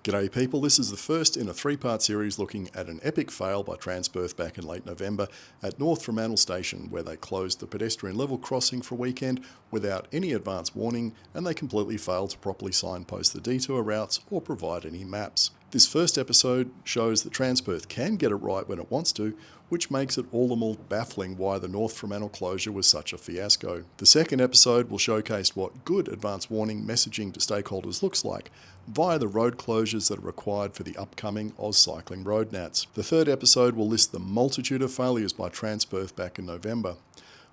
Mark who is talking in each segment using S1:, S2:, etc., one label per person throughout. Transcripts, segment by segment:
S1: G'day people, this is the first in a three-part series looking at an epic fail by Transperth back in late November at North Fremantle station, where they closed the pedestrian level crossing for a weekend without any advance warning, and they completely failed to properly signpost the detour routes or provide any maps. This first episode shows that Transperth can get it right when it wants to, which makes it all the more baffling why the North Fremantle closure was such a fiasco. The second episode will showcase what good advance warning messaging to stakeholders looks like via the road closures that are required for the upcoming AusCycling RoadNats. The third episode will list the multitude of failures by Transperth back in November.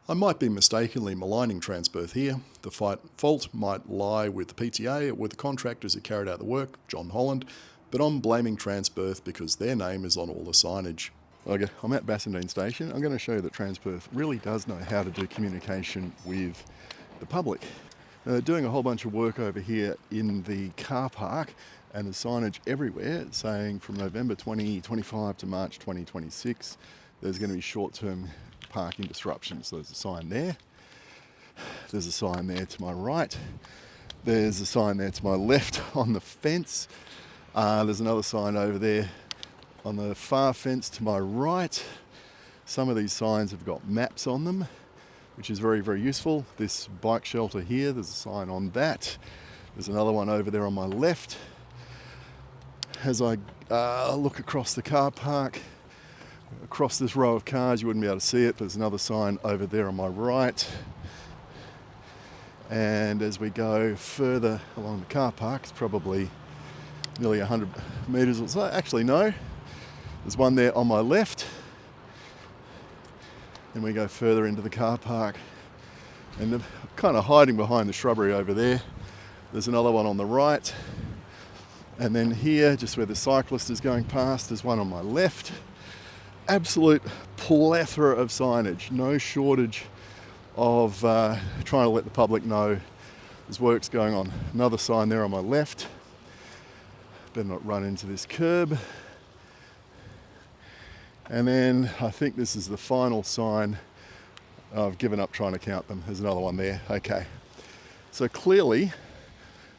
S1: I might be mistakenly maligning Transperth here. The fault might lie with the PTA or with the contractors who carried out the work, Holland, but I'm blaming Transperth because their name is on all the signage. Okay, I'm at Bassendean Station. I'm going to show you that Transperth really does know how to do communication with the public. Doing a whole bunch of work over here in the car park, and there's signage everywhere saying from November 2025 to March 2026 there's going to be short-term parking disruptions. So there's a sign there, there's a sign there to my right, there's a sign there to my left on the fence, there's another sign over there on the far fence to my right. Some of these signs have got maps on them, which is very, very useful. This bike shelter here, there's a sign on that. There's another one over there on my left. As I look across the car park, across this row of cars, you wouldn't be able to see it, but there's another sign over there on my right. And as we go further along the car park, it's probably nearly 100 metres or so. Actually, no. There's one there on my left. And we go further into the car park, and kind of hiding behind the shrubbery over there, there's another one on the right. And then here, just where the cyclist is going past, there's one on my left. Absolute plethora of signage, no shortage of trying to let the public know there's works going on. Another sign there on my left. Better not run into this curb. And then I think this is the final sign. I've given up trying to count them. There's another one there. Okay. So clearly,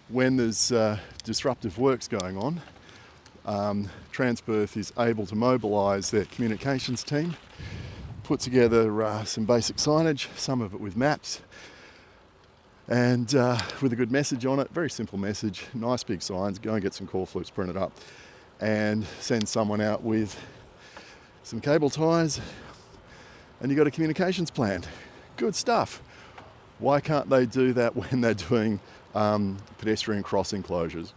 S1: when there's disruptive works going on, Transperth is able to mobilise their communications team, put together some basic signage, some of it with maps, and with a good message on it. Very simple message, nice big signs. Go and get some call flutes printed up and send someone out with some cable ties, and you got a communications plan. Good stuff. Why can't they do that when they're doing pedestrian crossing closures?